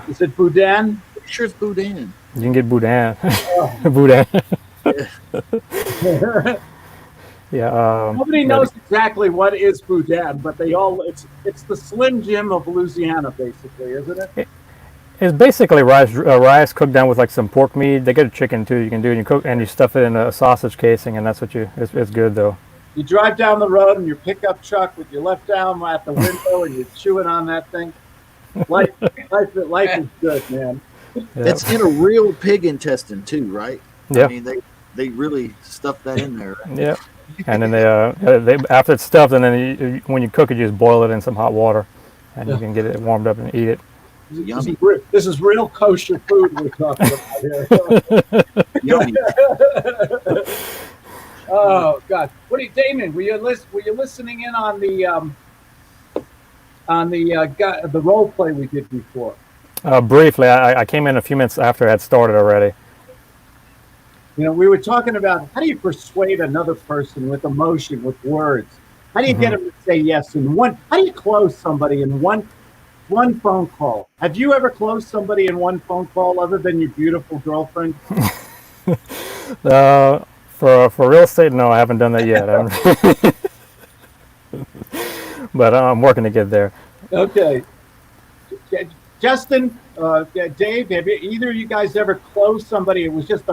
Is it boudin? Sure, it's boudin. You can get boudin. Oh. Boudin. Yeah. Nobody knows exactly what is boudin, but it's the Slim Jim of Louisiana, basically, isn't it? It's basically rice cooked down with like some pork meat. They get a chicken too. You can do, and you cook and you stuff it in a sausage casing, and that's what it's good though. You drive down the road in your pickup truck with your left arm at the window, and you're chewing on that thing. Life is good, man. Yeah. It's in a real pig intestine too, right? Yeah. I mean, they really stuff that in there. Yeah. And then they after it's stuffed, and then when you cook it, you just boil it in some hot water, and you can get it warmed up and eat it. This is real kosher food we're talking about here. Yummy. Oh God! Damon? Were you listening in on the role play we did before? Briefly, I came in a few minutes after it had started already. You know, we were talking about how do you persuade another person with emotion, with words? How do you get them to say yes in one? How do you close somebody in one phone call? Have you ever closed somebody in one phone call other than your beautiful girlfriend? For real estate, no, I haven't done that yet. But I'm working to get there. Okay, Justin, Dave, have either of you guys ever closed somebody? It was just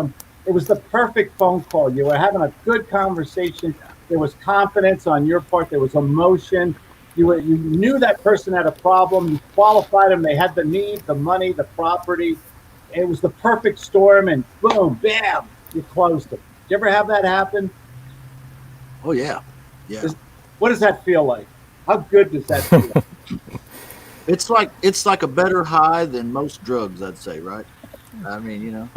it was the perfect phone call. You were having a good conversation. There was confidence on your part. There was emotion. You knew that person had a problem. You qualified them. They had the need, the money, the property. It was the perfect storm, and boom, bam, you closed them. Did you ever have that happen? Oh yeah, yeah. What does that feel like? How good does that feel? It's like a better high than most drugs, I'd say, right? I mean, you know,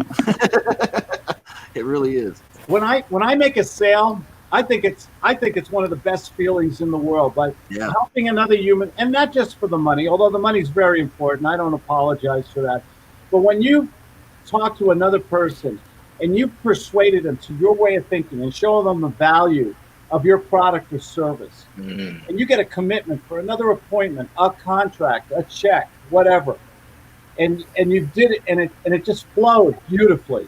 it really is. When I make a sale, I think it's one of the best feelings in the world. Like helping another human, and not just for the money, although the money's very important. I don't apologize for that. But when you talk to another person and you persuaded them to your way of thinking and show them the value of your product or service, and you get a commitment for another appointment, a contract, a check, whatever, and you did it, and it just flowed beautifully.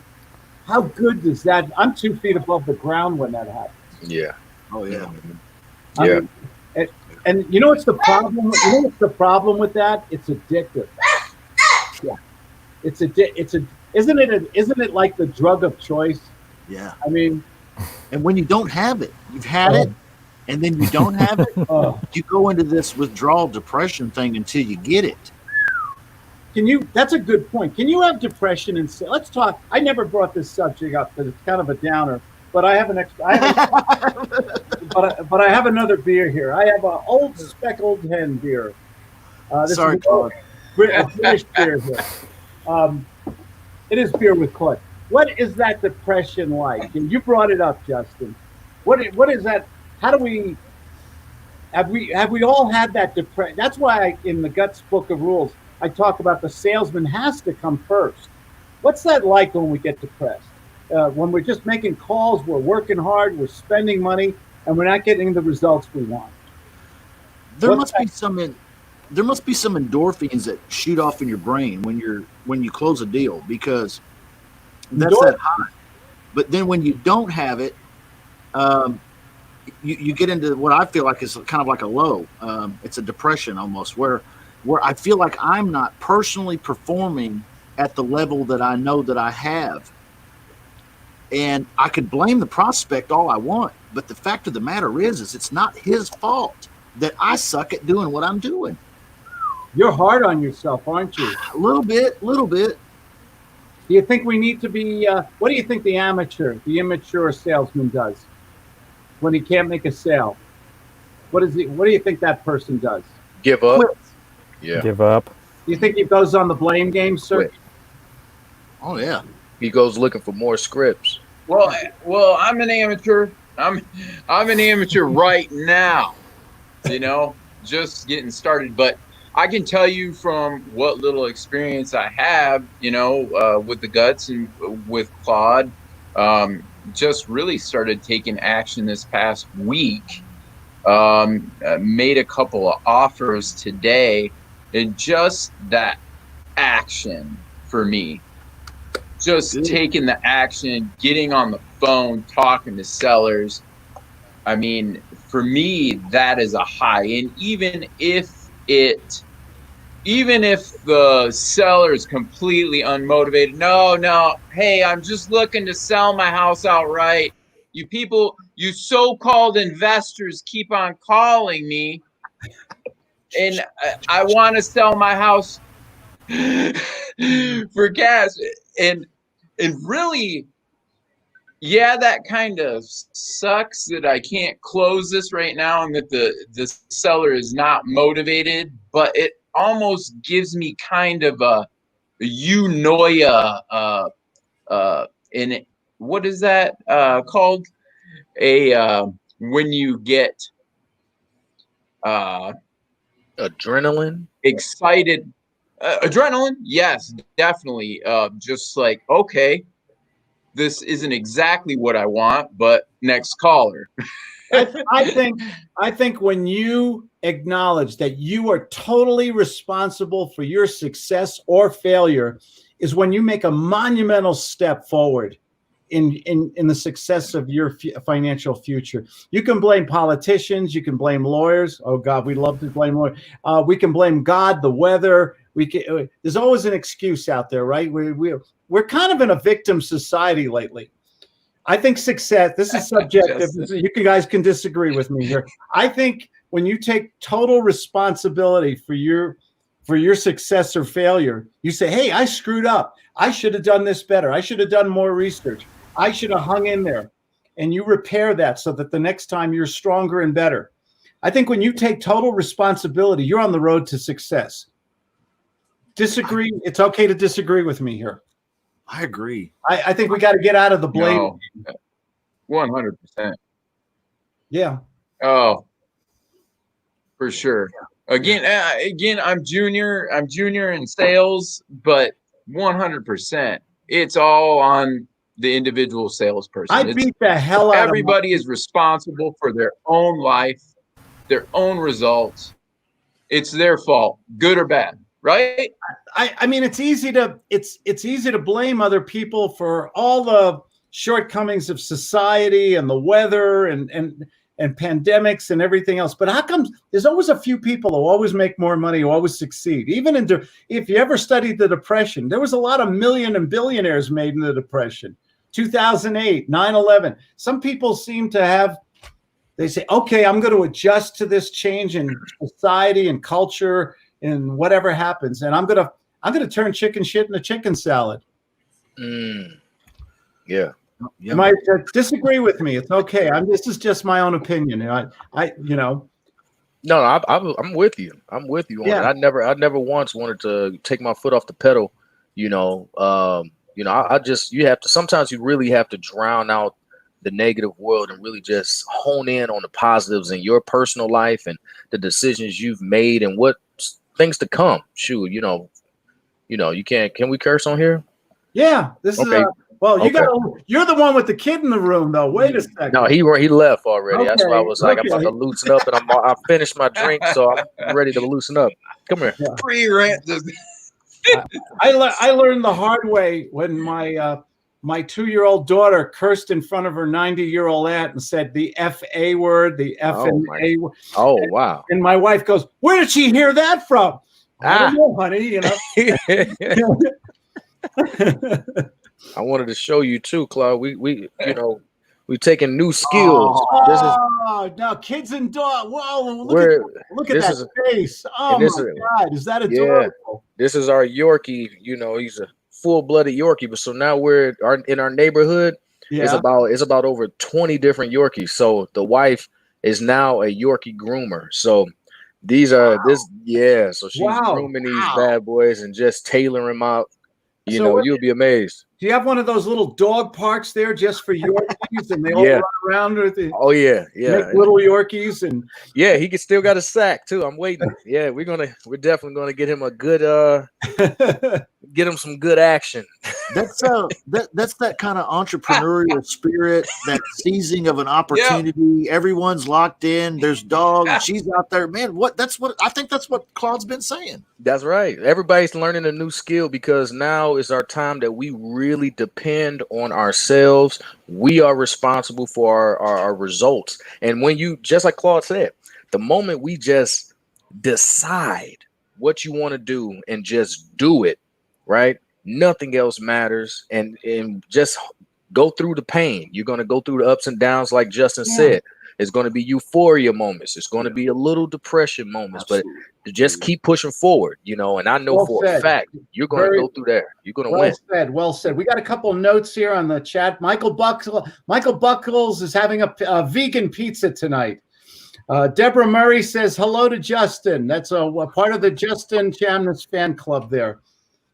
How good does that? I'm 2 feet above the ground when that happens. Yeah. Oh yeah. Yeah. And you know what's the problem? You know what's the problem with that? It's addictive. Yeah. Isn't it like the drug of choice? Yeah. I mean, and when you don't have it, you've had it, and then you don't have it, you go into this withdrawal depression thing until you get it. That's a good point. Can you have depression and say, let's talk. I never brought this subject up because it's kind of a downer, but I have but I have another beer here. I have an old speckled hen beer. Sorry, Claude. A British beer here. It is beer with Claude. What is that depression like? And you brought it up, Justin. What is that? How do we have we all had that depression? That's why in the Guts Book of Rules, I talk about the salesman has to come first. What's that like when we get depressed? When we're just making calls, we're working hard, we're spending money, and we're not getting the results we want. There must be some endorphins that shoot off in your brain when you close a deal, because that's that high. But then when you don't have it, you get into what I feel like is kind of like a low. It's a depression almost, where I feel like I'm not personally performing at the level that I know that I have. And I could blame the prospect all I want, but the fact of the matter is it's not his fault that I suck at doing what I'm doing. You're hard on yourself, aren't you? A little bit. Do you think we need to be, what do you think the immature salesman does when he can't make a sale? What do you think that person does? Give up. Quit. Yeah. Give up. Do you think he goes on the blame game, sir? Quit. Oh yeah. He goes looking for more scripts. Well, I'm an amateur. I'm an amateur right now. You know, just getting started. But I can tell you from what little experience I have, you know, with the Guts and with Claude, just really started taking action this past week. Made a couple of offers today, and just that action for me. Just taking the action, getting on the phone, talking to sellers. I mean, for me, that is a high. And even if the seller is completely unmotivated, no, hey, I'm just looking to sell my house outright. You people, you so-called investors keep on calling me, and I want to sell my house for cash. And really, yeah, that kind of sucks that I can't close this right now and that the seller is not motivated, but it almost gives me kind of a eunoia, and what is that called? When you get Adrenaline. excited. Adrenaline, yes, definitely. Just like, okay, this isn't exactly what I want, but next caller. I think when you acknowledge that you are totally responsible for your success or failure is when you make a monumental step forward in the success of your financial future. You can blame politicians, you can blame lawyers. Oh God, we love to blame lawyers. We can blame God, the weather. There's always an excuse out there, right? We're kind of in a victim society lately. I think success, this is subjective. You guys can disagree with me here. I think when you take total responsibility for your success or failure, you say, hey, I screwed up. I should have done this better. I should have done more research. I should have hung in there. And you repair that so that the next time you're stronger and better. I think when you take total responsibility, you're on the road to success. Disagree. It's okay to disagree with me here. I agree. I think we got to get out of the blame. No, 100%. Yeah. Oh, for sure. Again, I'm junior in sales, but 100%. It's all on the individual salesperson. I beat the hell out of everybody is responsible for their own life, their own results. It's their fault, good or bad. Right. I mean, it's easy to blame other people for all the shortcomings of society and the weather and pandemics and everything else. But how come there's always a few people who always make more money, who always succeed? Even if you ever studied the Depression, there was a lot of million and billionaires made in the Depression. 2008, 9/11. Some people seem to have. They say, okay, I'm going to adjust to this change in society and culture. And whatever happens, and I'm gonna turn chicken shit into chicken salad. Yeah. You might disagree with me. It's okay. This is just my own opinion. No, I'm with you. I'm with you on it. I never once wanted to take my foot off the pedal. Sometimes you really have to drown out the negative world and really just hone in on the positives in your personal life and the decisions you've made and what things to come. Shoot, you can't. Can we curse on here? Yeah, this is. You're the one with the kid in the room, though. Wait a second. No, he left already. Okay. That's why I was like, I'm about to loosen up, and I finished my drink, so I'm ready to loosen up. Come here. Yeah. Pre-rant. I learned the hard way when my 2-year-old daughter cursed in front of her 90-year-old aunt and said the F-A word, the F-A word. Oh, wow. And my wife goes, where did she hear that from? I don't know, honey, I wanted to show you too, Claude. We taking new skills. Now kids and dogs. Whoa, look at that face. Oh my God, is that adorable? Yeah, this is our Yorkie. He's a full-blooded Yorkie, but so now we're in our neighborhood. Yeah. It's about over 20 different Yorkies. So the wife is now a Yorkie groomer. So these are So she's grooming these bad boys and just tailoring them out. You'll be amazed. Do you have one of those little dog parks there just for Yorkies, and they all run around with it? Oh yeah, make little Yorkies, and he still got a sack too. I'm waiting. Yeah, we're definitely gonna get him a good get him some good action. That's that kind of entrepreneurial spirit, that seizing of an opportunity. Yeah. Everyone's locked in. There's dogs. She's out there, man. I think that's what Claude's been saying. That's right. Everybody's learning a new skill because now is our time that we really depend on ourselves. We are responsible for our results. And when you, just like Claude said, the moment we just decide what you want to do and just do it, right? Nothing else matters. And just go through the pain. You're going to go through the ups and downs, like Justin said. It's going to be euphoria moments. It's going to be a little depression moments, but just keep pushing forward, and I know for a fact you're going to go through there. You're going to win. Well said. We got a couple of notes here on the chat. Michael Buckles is having a vegan pizza tonight. Deborah Murray says hello to Justin. That's a part of the Justin Chamness fan club there.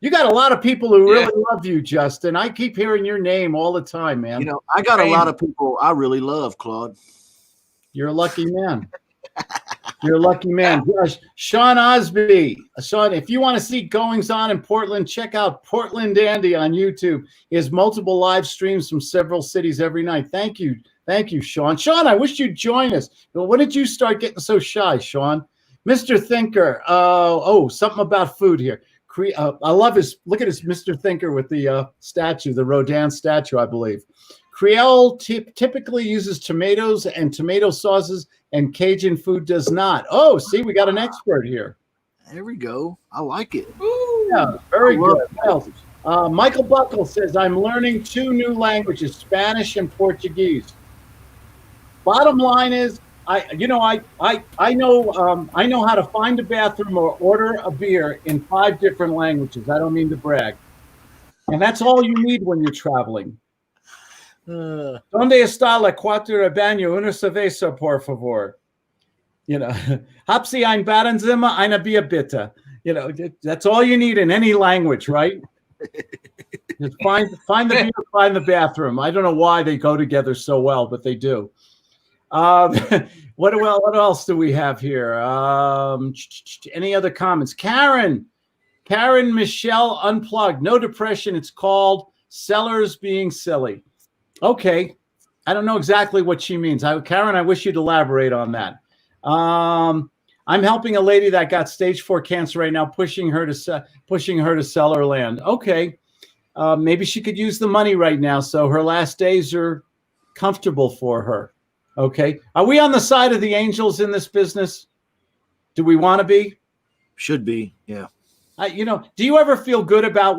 You got a lot of people who really love you, Justin. I keep hearing your name all the time, man. I got a lot of people I really love, Claude. You're a lucky man. You're a lucky man. Sean Osby. Sean, if you want to see goings on in Portland, check out Portland Andy on YouTube. He has multiple live streams from several cities every night. Thank you. Thank you, Sean. Sean, I wish you'd join us. But when did you start getting so shy, Sean? Mr. Thinker. Something about food here. I love look at his Mr. Thinker with the statue, the Rodin statue, I believe. Creole typically uses tomatoes and tomato sauces, and Cajun food does not. Oh, see, we got an expert here. There we go. I like it. Yeah, very good. Michael Buckle says, I'm learning 2 new languages, Spanish and Portuguese. Bottom line is, I know how to find a bathroom or order a beer in 5 different languages. I don't mean to brag. And that's all you need when you're traveling. ¿Dónde está la cuarto de baño? Una cerveza, por favor. Hapsi ein Badenzimmer, eine Bier bitte. That's all you need in any language, right? Just find the beer, find the bathroom. I don't know why they go together so well, but they do. What else do we have here? Any other comments? Karen Michelle Unplugged. No depression. It's called sellers being silly. Okay. I don't know exactly what she means. Karen, I wish you'd elaborate on that. I'm helping a lady that got stage 4 cancer right now, pushing her to sell her land. Okay. Maybe she could use the money right now so her last days are comfortable for her. Okay. Are we on the side of the angels in this business? Do we want to be? Should be. Yeah. Do you ever feel good about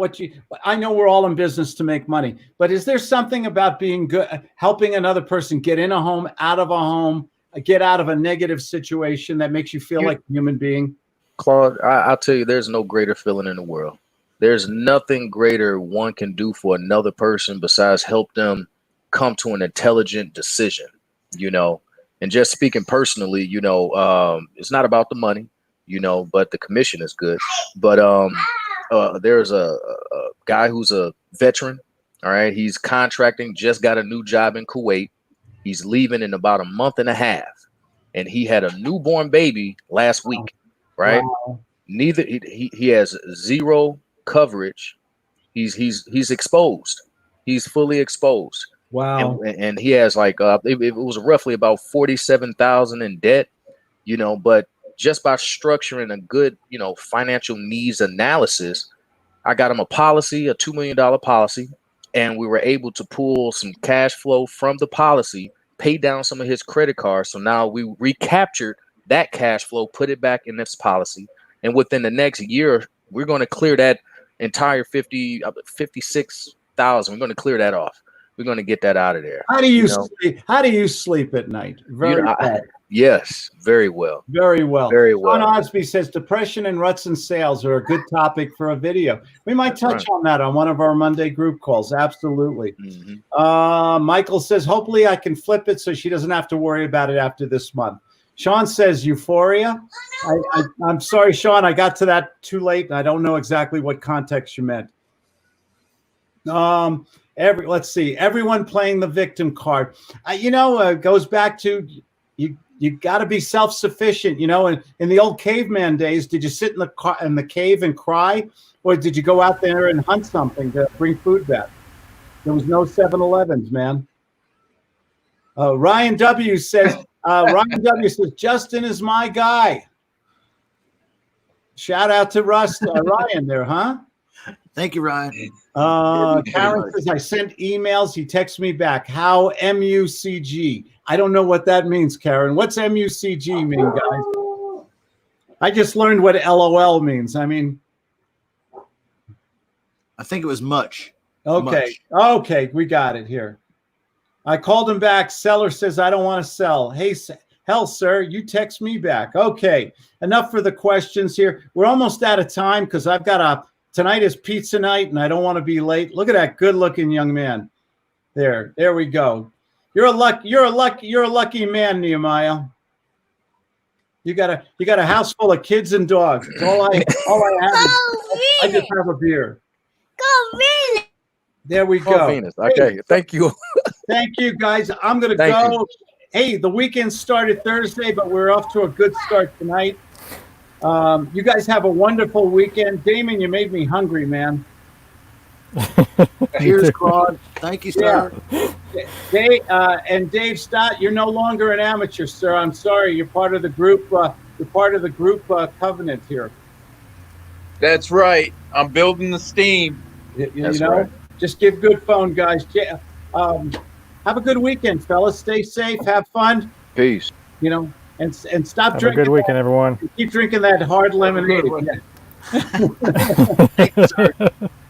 I know we're all in business to make money, but is there something about being good, helping another person get in a home, out of a home, get out of a negative situation that makes you feel like a human being? Claude, I'll tell you, there's no greater feeling in the world. There's nothing greater one can do for another person besides help them come to an intelligent decision, and just speaking personally, it's not about the money. But the commission is good. But there's a guy who's a veteran. All right. He's contracting, just got a new job in Kuwait. He's leaving in about a month and a half. And he had a newborn baby last week. Right. Wow. He has 0 coverage. He's exposed. He's fully exposed. Wow. And he has it was roughly about 47,000 in debt, but just by structuring a good, financial needs analysis, I got him a policy, a $2 million policy, and we were able to pull some cash flow from the policy, pay down some of his credit cards. So now we recaptured that cash flow, put it back in this policy. And within the next year, we're going to clear that entire 56,000. We're going to clear that off. We're going to get that out of there. How do you sleep? How do you sleep at night? Yes, very well. Very well. Very well. John Osby says depression and ruts in sales are a good topic for a video. We might touch on that on one of our Monday group calls. Absolutely. Mm-hmm. Michael says, hopefully I can flip it so she doesn't have to worry about it after this month. Sean says euphoria. I'm sorry, Sean. I got to that too late. I don't know exactly what context you meant. Let's see. Everyone playing the victim card. Goes back to you got to be self-sufficient. In the old caveman days, did you sit in the cave and cry, or did you go out there and hunt something to bring food back? There was no 7-Elevens, man. Ryan W says. Justin is my guy. Shout out to Ryan there, huh? Thank you, Ryan. Karen says, I sent emails. He texts me back. How MUCG? I don't know what that means, Karen. What's MUCG mean, guys? I just learned what LOL means. I think it was much. Okay. Much. Okay. We got it here. I called him back. Seller says, I don't want to sell. Hey, hell, sir, you text me back. Okay. Enough for the questions here. We're almost out of time because I've got tonight is pizza night and I don't want to be late. Look at that good looking young man. There we go. You're a lucky man, Nehemiah. You got a house full of kids and dogs. All I have I just have a beer. Go Venus. There we go. Venus. Okay. Thank you. Thank you, guys. I'm going to go. Hey, the weekend started Thursday, but we're off to a good start tonight. You guys have a wonderful weekend. Damon, you made me hungry, man. Cheers, Claude. Thank you, sir. And Dave Stott, you're no longer an amateur, sir. I'm sorry. You're part of the group. You're part of the group covenant here. That's right. I'm building the steam. You know, right. Just give good phone, guys. Have a good weekend, fellas. Stay safe. Have fun. Peace. You know, and stop Have drinking. a good weekend, everyone. Keep drinking that hard lemonade.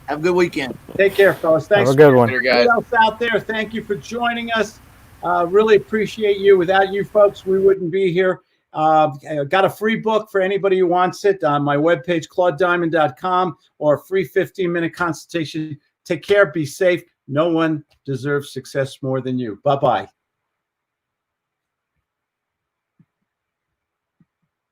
Have a good weekend. Take care, fellas. Thanks. Have a good one. Everybody else out there, thank you for joining us. Really appreciate you. Without you folks, we wouldn't be here. I got a free book for anybody who wants it on my webpage, claudediamond.com, or a free 15-minute consultation. Take care. Be safe. No one deserves success more than you. Bye-bye.